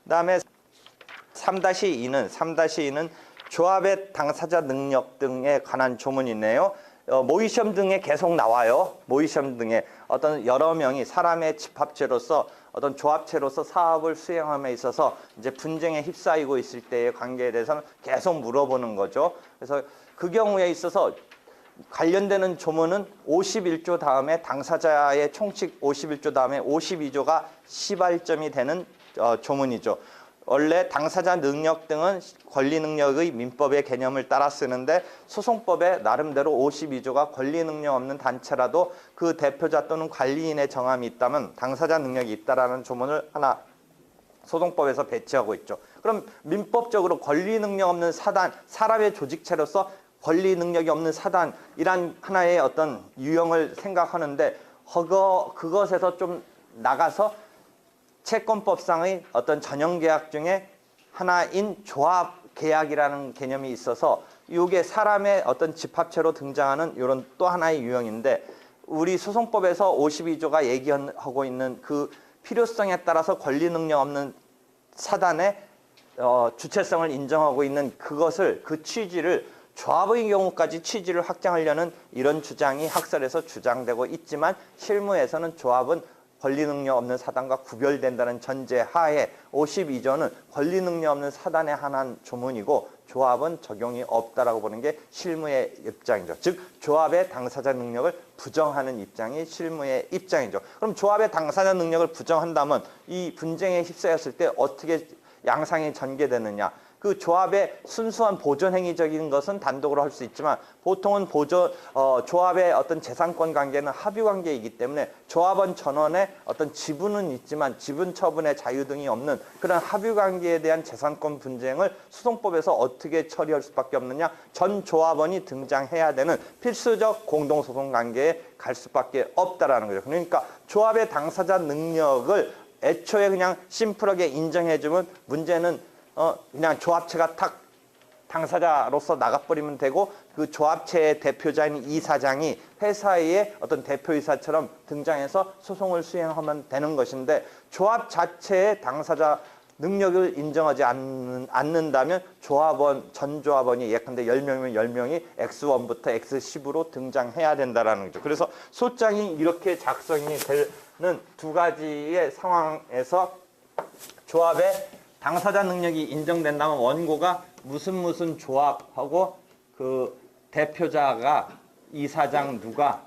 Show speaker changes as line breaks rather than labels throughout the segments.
그다음에 3-2는 조합의 당사자 능력 등에 관한 조문이네요. 모의시험 등에 계속 나와요. 모의시험 등에 어떤 여러 명이 사람의 집합체로서 어떤 조합체로서 사업을 수행함에 있어서 이제 분쟁에 휩싸이고 있을 때의 관계에 대해서는 계속 물어보는 거죠. 그래서 그 경우에 있어서 관련되는 조문은 51조 다음에 당사자의 총칙 51조 다음에 52조가 시발점이 되는 조문이죠. 원래 당사자 능력 등은 권리 능력의 민법의 개념을 따라 쓰는데 소송법에 나름대로 52조가 권리 능력 없는 단체라도 그 대표자 또는 관리인의 정함이 있다면 당사자 능력이 있다라는 조문을 하나 소송법에서 배치하고 있죠. 그럼 민법적으로 권리 능력 없는 사단, 사람의 조직체로서 권리 능력이 없는 사단이란 하나의 어떤 유형을 생각하는데 그것에서 좀 나가서 채권법상의 어떤 전형계약 중에 하나인 조합계약이라는 개념이 있어서 이게 사람의 어떤 집합체로 등장하는 이런 또 하나의 유형인데 우리 소송법에서 52조가 얘기하고 있는 그 필요성에 따라서 권리 능력 없는 사단의 주체성을 인정하고 있는 그 취지를 조합의 경우까지 취지를 확장하려는 이런 주장이 학설에서 주장되고 있지만 실무에서는 조합은 권리 능력 없는 사단과 구별된다는 전제 하에 52조는 권리 능력 없는 사단에 한한 조문이고 조합은 적용이 없다라고 보는 게 실무의 입장이죠. 즉 조합의 당사자 능력을 부정하는 입장이 실무의 입장이죠. 그럼 조합의 당사자 능력을 부정한다면 이 분쟁에 휩싸였을 때 어떻게 양상이 전개되느냐. 그 조합의 순수한 보존 행위적인 것은 단독으로 할 수 있지만 보통은 조합의 어떤 재산권 관계는 합의 관계이기 때문에 조합원 전원의 어떤 지분은 있지만 지분 처분의 자유 등이 없는 그런 합의 관계에 대한 재산권 분쟁을 소송법에서 어떻게 처리할 수밖에 없느냐. 전 조합원이 등장해야 되는 필수적 공동소송 관계에 갈 수밖에 없다라는 거죠. 그러니까 조합의 당사자 능력을 애초에 그냥 심플하게 인정해주면 문제는 그냥 조합체가 탁 당사자로서 나가버리면 되고 그 조합체의 대표자인 이사장이 회사의 어떤 대표이사처럼 등장해서 소송을 수행하면 되는 것인데 조합 자체의 당사자 능력을 인정하지 않는다면 전 조합원이 예컨대 10명이면 10명이 X1부터 X10으로 등장해야 된다는 거죠. 그래서 소장이 이렇게 작성이 되는 두 가지의 상황에서 조합의 당사자 능력이 인정된다면 원고가 무슨 조합하고 그 대표자가 이사장 누가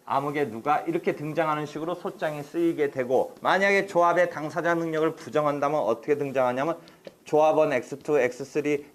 아무개 누가 이렇게 등장하는 식으로 소장이 쓰이게 되고 만약에 조합의 당사자 능력을 부정한다면 어떻게 등장하냐면 조합원 X2,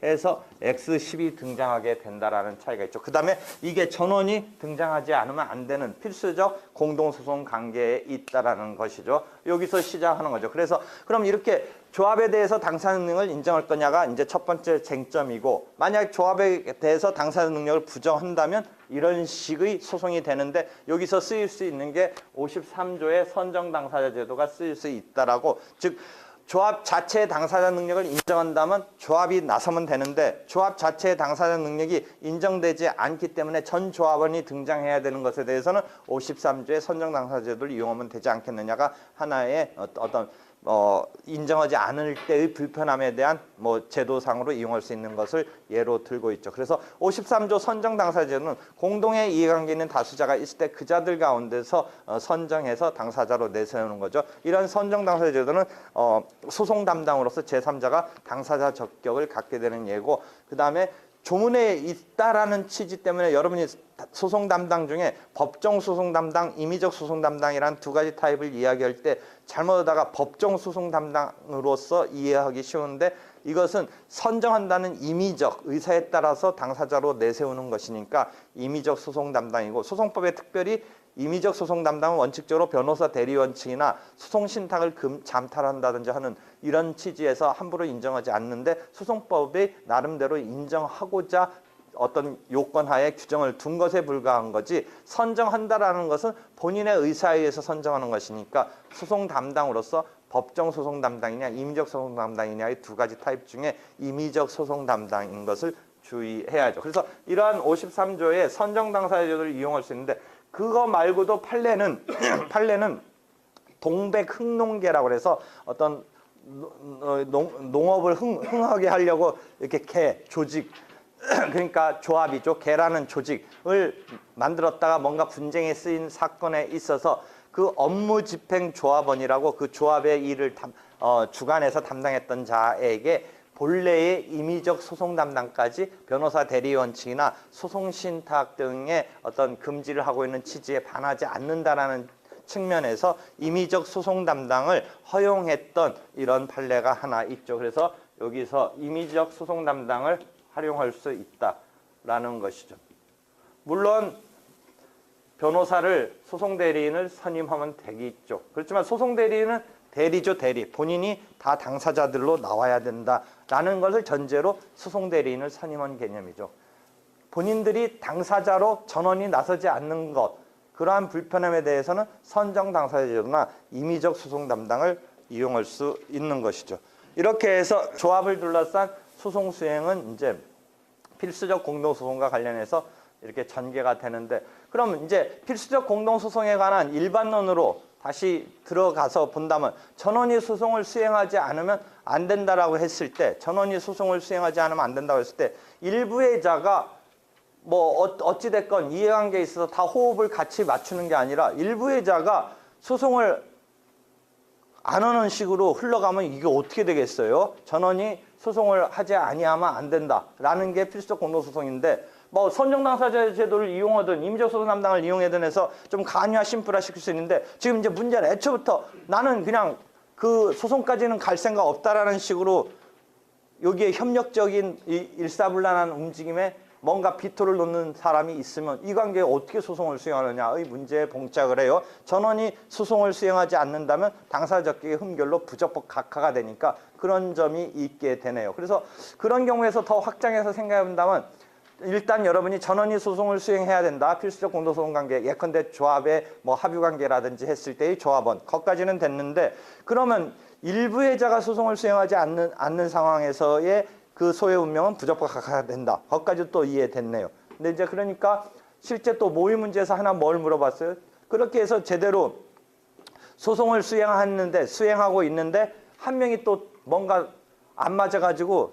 X3에서 X10이 등장하게 된다라는 차이가 있죠. 그 다음에 이게 전원이 등장하지 않으면 안 되는 필수적 공동소송 관계에 있다라는 것이죠. 여기서 시작하는 거죠. 그래서 그럼 이렇게 조합에 대해서 당사자 능력을 인정할 거냐가 이제 첫 번째 쟁점이고 만약 조합에 대해서 당사자 능력을 부정한다면 이런 식의 소송이 되는데 여기서 쓰일 수 있는 게 53조의 선정 당사자 제도가 쓰일 수 있다라고 즉 조합 자체의 당사자 능력을 인정한다면 조합이 나서면 되는데 조합 자체의 당사자 능력이 인정되지 않기 때문에 전 조합원이 등장해야 되는 것에 대해서는 53조의 선정 당사자 제도를 이용하면 되지 않겠느냐가 하나의 어떤 인정하지 않을 때의 불편함에 대한 제도상으로 이용할 수 있는 것을 예로 들고 있죠. 그래서 53조 선정 당사자제도는 공동의 이해관계 있는 다수자가 있을 때 그자들 가운데서 선정해서 당사자로 내세우는 거죠. 이런 선정 당사자제도는 소송 담당으로서 제3자가 당사자 적격을 갖게 되는 예고 그 다음에 조문에 있다라는 취지 때문에 여러분이 소송 담당 중에 법정 소송 담당, 임의적 소송 담당이라는 두 가지 타입을 이야기할 때 잘못하다가 법정 소송 담당으로서 이해하기 쉬운데 이것은 선정한다는 임의적 의사에 따라서 당사자로 내세우는 것이니까 임의적 소송 담당이고 소송법에 특별히 임의적 소송 담당은 원칙적으로 변호사 대리원칙이나 소송 신탁을 잠탈한다든지 하는 이런 취지에서 함부로 인정하지 않는데 소송법이 나름대로 인정하고자 어떤 요건하에 규정을 둔 것에 불과한 거지 선정한다라는 것은 본인의 의사에 의해서 선정하는 것이니까 소송 담당으로서 법정 소송 담당이냐 임의적 소송 담당이냐의 두 가지 타입 중에 임의적 소송 담당인 것을 주의해야죠. 그래서 이러한 53조의 선정 당사자제도를 이용할 수 있는데 그거 말고도 판례는 판례는 동백흥농계라고 해서 어떤 농업을 흥하게 하려고 이렇게 개 조직 그러니까 조합이죠. 개라는 조직을 만들었다가 뭔가 분쟁에 쓰인 사건에 있어서 그 업무집행조합원이라고 그 조합의 일을 주관해서 담당했던 자에게 본래의 임의적 소송 담당까지 변호사 대리 원칙이나 소송 신탁 등의 어떤 금지를 하고 있는 취지에 반하지 않는다라는 측면에서 임의적 소송 담당을 허용했던 이런 판례가 하나 있죠. 그래서 여기서 임의적 소송 담당을 활용할 수 있다라는 것이죠. 물론 변호사를 소송 대리인을 선임하면 되겠죠. 그렇지만 소송 대리인은 대리죠, 대리. 본인이 다 당사자들로 나와야 된다라는 것을 전제로 소송 대리인을 선임한 개념이죠. 본인들이 당사자로 전원이 나서지 않는 것, 그러한 불편함에 대해서는 선정 당사자제도나 임의적 소송 담당을 이용할 수 있는 것이죠. 이렇게 해서 조합을 둘러싼 소송 수행은 이제 필수적 공동소송과 관련해서 이렇게 전개가 되는데, 그럼 이제 필수적 공동소송에 관한 일반론으로 다시 들어가서 본다면 전원이 소송을 수행하지 않으면 안 된다라고 했을 때, 전원이 소송을 수행하지 않으면 안 된다고 했을 때 일부의 자가 뭐 어찌됐건 이해관계에 있어서 다 호흡을 같이 맞추는 게 아니라 일부의 자가 소송을 안 하는 식으로 흘러가면 이게 어떻게 되겠어요? 전원이 소송을 하지 아니하면 안 된다라는 게 필수적 공동소송인데, 뭐 선정당사자 제도를 이용하든 임의적 소송 담당을 이용하든 해서 좀 간이화 심플화 시킬 수 있는데, 지금 이제 문제는 애초부터 나는 그냥 그 소송까지는 갈 생각 없다라는 식으로 여기에 협력적인 일사불란한 움직임에 뭔가 비토를 놓는 사람이 있으면 이 관계에 어떻게 소송을 수행하느냐의 문제에 봉착을 해요. 전원이 소송을 수행하지 않는다면 당사자끼리 흠결로 부적법 각하가 되니까 그런 점이 있게 되네요. 그래서 그런 경우에서 더 확장해서 생각해 본다면, 일단 여러분이 전원이 소송을 수행해야 된다. 필수적 공동소송 관계, 예컨대 조합의 뭐 합의 관계라든지 했을 때의 조합원, 거기까지는 됐는데, 그러면 일부의 자가 소송을 수행하지 않는 상황에서의 그 소의 운명은 부적법 각하가 된다. 거기까지 또 이해됐네요. 근데 이제 그러니까 실제 또 모의 문제에서 하나 뭘 물어봤어요? 그렇게 해서 제대로 소송을 수행하고 있는데 한 명이 또 뭔가 안 맞아가지고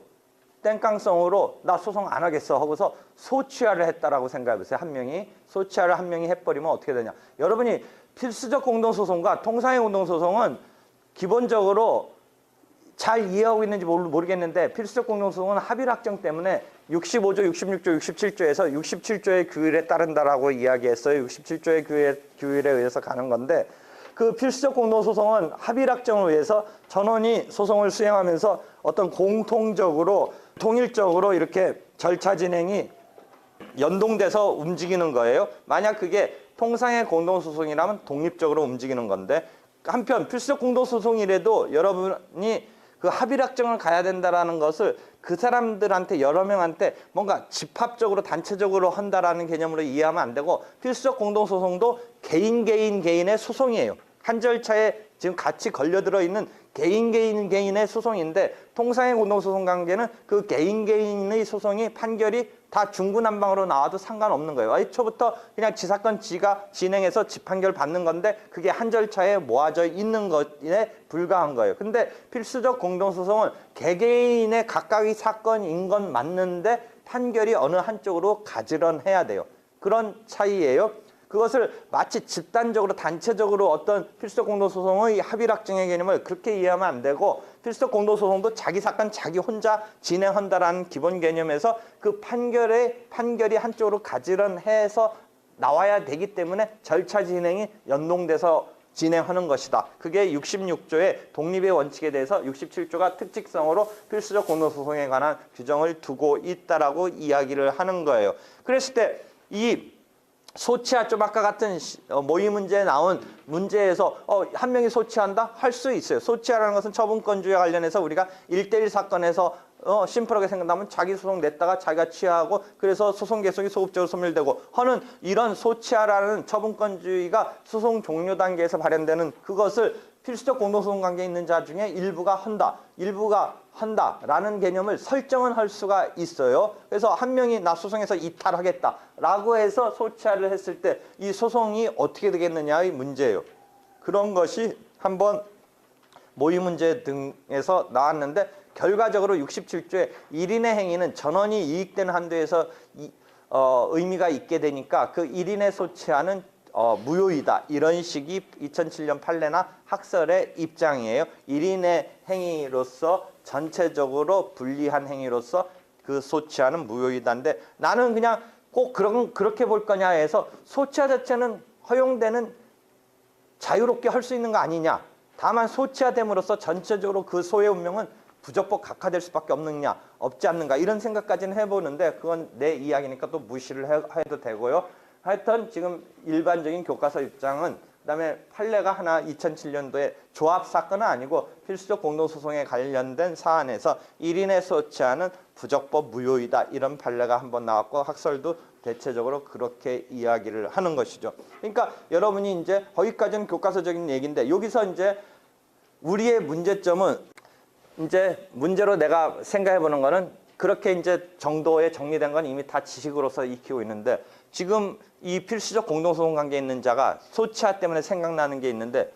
땡깡성으로 나 소송 안 하겠어 하고서 소취하를 했다라고 생각해보세요. 한 명이 소취하를 한 명이 해버리면 어떻게 되냐? 여러분이 필수적 공동소송과 통상의 공동소송은 기본적으로 잘 이해하고 있는지 모르겠는데, 필수적 공동소송은 합의를 확정 때문에 65조, 66조, 67조에서 67조의 규율에 따른다라고 이야기했어요. 67조의 규율에 의해서 가는 건데, 그 필수적 공동소송은 합의를 확정을 위해서 전원이 소송을 수행하면서 어떤 공통적으로 통일적으로 이렇게 절차 진행이 연동돼서 움직이는 거예요. 만약 그게 통상의 공동소송이라면 독립적으로 움직이는 건데, 한편 필수적 공동소송이라도 여러분이 그 합의를 확정을 가야 된다라는 것을 그 사람들한테, 여러 명한테 뭔가 집합적으로 단체적으로 한다라는 개념으로 이해하면 안 되고, 필수적 공동소송도 개인의 소송이에요. 한 절차에 지금 같이 걸려들어 있는 개인의 소송인데, 통상의 공동소송 관계는 그 개인의 소송이 판결이 다 중구난방으로 나와도 상관없는 거예요. 애초부터 그냥 지사건 지가 진행해서 집판결 받는 건데 그게 한 절차에 모아져 있는 것에 불과한 거예요. 근데 필수적 공동소송은 개개인의 각각의 사건인 건 맞는데 판결이 어느 한쪽으로 가지런해야 돼요. 그런 차이예요. 그것을 마치 집단적으로 단체적으로 어떤 필수적 공동소송의 합의를 확정의 개념을 그렇게 이해하면 안 되고, 필수적 공동소송도 자기 사건 자기 혼자 진행한다라는 기본 개념에서 그 판결이 한쪽으로 가지런해서 나와야 되기 때문에 절차 진행이 연동돼서 진행하는 것이다. 그게 66조의 독립의 원칙에 대해서 67조가 특칙성으로 필수적 공동소송에 관한 규정을 두고 있다라고 이야기를 하는 거예요. 그랬을 때 이 소취하, 좀 아까 같은 모의 문제에 나온 문제에서 한 명이 소취한다? 할 수 있어요. 소취하라는 것은 처분권주에 관련해서 우리가 1대1 사건에서 심플하게 생각하면 자기 소송 냈다가 자기가 취하하고 그래서 소송 계속이 소급적으로 소멸되고 하는 이런 소취하라는 처분권주의가 소송 종료 단계에서 발현되는 그것을 필수적 공동소송 관계에 있는 자 중에 일부가 한다라는 개념을 설정은 할 수가 있어요. 그래서 한 명이 나 소송에서 이탈하겠다라고 해서 소치하를 했을 때 이 소송이 어떻게 되겠느냐의 문제예요. 그런 것이 한번 모의 문제 등에서 나왔는데 결과적으로 67조의 1인의 행위는 전원이 이익되는 한도에서 의미가 있게 되니까 그 1인의 소치하는 무효이다. 이런 식이 2007년 판례나 학설의 입장이에요. 1인의 행위로서 전체적으로 불리한 행위로서 그 소치하는 무효이다인데 나는 그냥 꼭 그렇게 볼 거냐 해서 소치하 자체는 허용되는 자유롭게 할 수 있는 거 아니냐. 다만 소치하됨으로써 전체적으로 그 소의 운명은 부적법 각하될 수밖에 없지 않는가 이런 생각까지는 해보는데 그건 내 이야기니까 또 무시를 해도 되고요. 하여튼 지금 일반적인 교과서 입장은 그다음에 판례가 하나 2007년도에 조합 사건은 아니고 필수적 공동소송에 관련된 사안에서 1인의 소치하는 부적법 무효이다 이런 판례가 한번 나왔고 학설도 대체적으로 그렇게 이야기를 하는 것이죠. 그러니까 여러분이 이제 거기까지는 교과서적인 얘기인데 여기서 이제 우리의 문제점은 이제 문제로 내가 생각해 보는 거는 그렇게 이제 정도에 정리된 건 이미 다 지식으로서 익히고 있는데 지금 이 필수적 공동소송 관계에 있는 자가 소치하 때문에 생각나는 게 있는데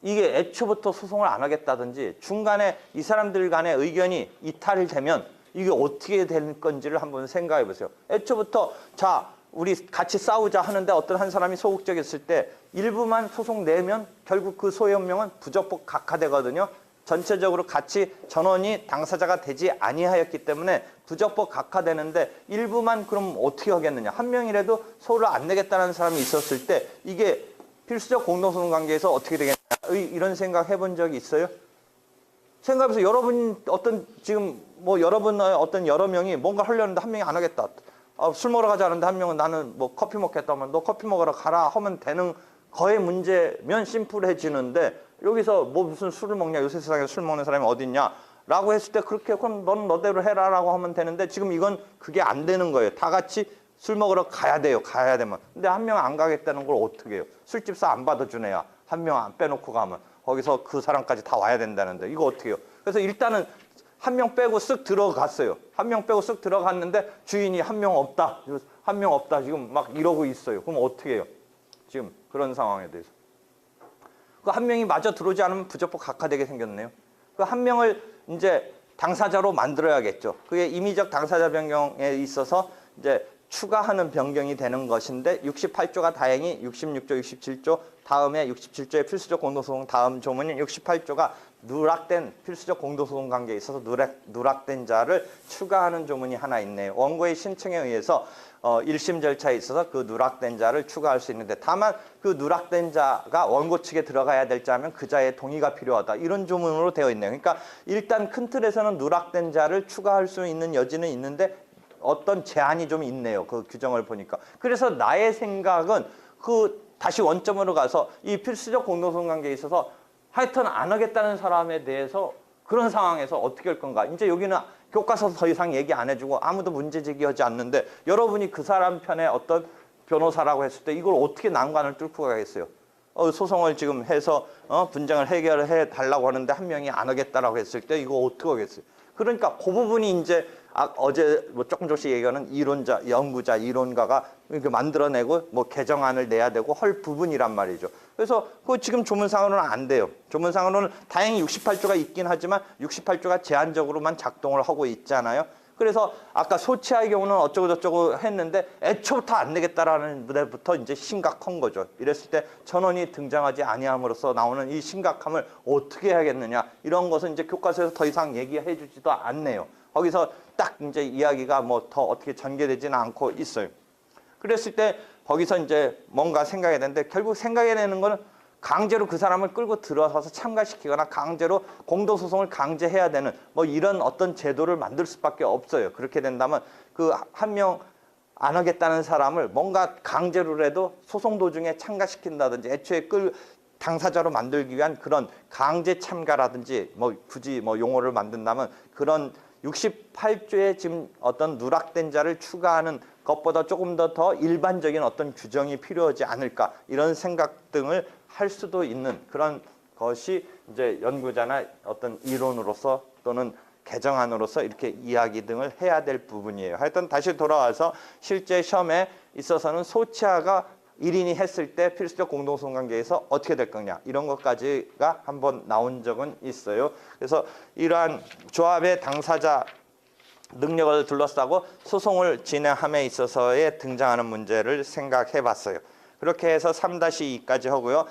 이게 애초부터 소송을 안 하겠다든지 중간에 이 사람들 간의 의견이 이탈이 되면 이게 어떻게 될 건지를 한번 생각해 보세요. 애초부터 자 우리 같이 싸우자 하는데 어떤 한 사람이 소극적이었을 때 일부만 소송 내면 결국 그 소의 운명은 부적법 각하되거든요. 전체적으로 같이 전원이 당사자가 되지 아니하였기 때문에 부적법 각하되는데 일부만 그럼 어떻게 하겠느냐. 한 명이라도 소를 안 내겠다는 사람이 있었을 때 이게 필수적 공동소송 관계에서 어떻게 되겠냐. 이런 생각 해본 적이 있어요? 생각해보세요. 여러분 어떤 지금 뭐 여러분의 어떤 여러 명이 뭔가 하려는데 한 명이 안 하겠다. 술 먹으러 가자 하는데 한 명은 나는 뭐 커피 먹겠다 하면 너 커피 먹으러 가라 하면 되는 거의 문제면 심플해지는데 여기서 뭐 무슨 술을 먹냐 요새 세상에 술 먹는 사람이 어딨냐 라고 했을 때 그렇게 그럼 넌 너대로 해라 라고 하면 되는데 지금 이건 그게 안 되는 거예요. 다 같이 술 먹으러 가야 돼요. 가야 되면. 근데 한 명 안 가겠다는 걸 어떻게 해요? 술집사 안 받아주네 야. 한 명 안 빼놓고 가면 거기서 그 사람까지 다 와야 된다는데 이거 어떻게 해요? 그래서 일단은 한 명 빼고 쓱 들어갔어요. 한 명 빼고 쓱 들어갔는데 주인이 한 명 없다. 한 명 없다. 지금 막 이러고 있어요. 그럼 어떻게 해요? 지금 그런 상황에 대해서. 그 한 명이 마저 들어오지 않으면 부적법 각하되게 생겼네요. 그 한 명을 이제 당사자로 만들어야겠죠. 그게 임의적 당사자 변경에 있어서 이제 추가하는 변경이 되는 것인데 68조가 다행히 66조, 67조 다음에 67조의 필수적 공동소송 다음 조문인 68조가 누락된 필수적 공동소송 관계에 있어서 누락된 자를 추가하는 조문이 하나 있네요. 원고의 신청에 의해서 1심 절차에 있어서 그 누락된 자를 추가할 수 있는데 다만 그 누락된 자가 원고 측에 들어가야 될 자면 그 자의 동의가 필요하다. 이런 조문으로 되어 있네요. 그러니까 일단 큰 틀에서는 누락된 자를 추가할 수 있는 여지는 있는데 어떤 제한이 좀 있네요. 그 규정을 보니까. 그래서 나의 생각은 다시 원점으로 가서 이 필수적 공동소송 관계에 있어서 하여튼 안 하겠다는 사람에 대해서 그런 상황에서 어떻게 할 건가. 이제 여기는 교과서에서 더 이상 얘기 안 해주고 아무도 문제 제기하지 않는데 여러분이 그 사람 편에 어떤 변호사라고 했을 때 이걸 어떻게 난관을 뚫고 가겠어요. 소송을 지금 해서 분쟁을 해결해 달라고 하는데 한 명이 안 하겠다라고 했을 때 이거 어떻게 하겠어요. 그러니까 그 부분이 이제 어제 뭐 조금씩 얘기하는 이론자, 연구자, 이론가가 이렇게 만들어내고 뭐 개정안을 내야 되고 할 부분이란 말이죠. 그래서 그 지금 조문상으로는 안 돼요. 조문상으로는 다행히 68조가 있긴 하지만 68조가 제한적으로만 작동을 하고 있잖아요. 그래서 아까 소치하의 경우는 어쩌고 저쩌고 했는데 애초부터 안 내겠다라는 데부터 이제 심각한 거죠. 이랬을 때 전원이 등장하지 아니함으로써 나오는 이 심각함을 어떻게 해야겠느냐. 이런 것은 이제 교과서에서 더 이상 얘기해 주지도 않네요. 거기서 딱 이제 이야기가 뭐 더 어떻게 전개되지는 않고 있어요. 그랬을 때 거기서 이제 뭔가 생각해야 되는데 결국 생각해내는 거는 강제로 그 사람을 끌고 들어서서 참가시키거나 강제로 공동소송을 강제해야 되는 뭐 이런 어떤 제도를 만들 수밖에 없어요. 그렇게 된다면 그 한 명 안 하겠다는 사람을 뭔가 강제로라도 소송 도중에 참가시킨다든지 애초에 당사자로 만들기 위한 그런 강제 참가라든지 뭐 굳이 뭐 용어를 만든다면 그런 68조에 지금 어떤 누락된 자를 추가하는 것보다 조금 더 일반적인 어떤 규정이 필요하지 않을까 이런 생각 등을 할 수도 있는 그런 것이 이제 연구자나 어떤 이론으로서 또는 개정안으로서 이렇게 이야기 등을 해야 될 부분이에요. 하여튼 다시 돌아와서 실제 시험에 있어서는 소치하가 1인이 했을 때 필수적 공동선관계에서 어떻게 될 거냐 이런 것까지가 한번 나온 적은 있어요. 그래서 이러한 조합의 당사자 능력을 둘러싸고 소송을 진행함에 있어서에 등장하는 문제를 생각해 봤어요. 그렇게 해서 3-2까지 하고요.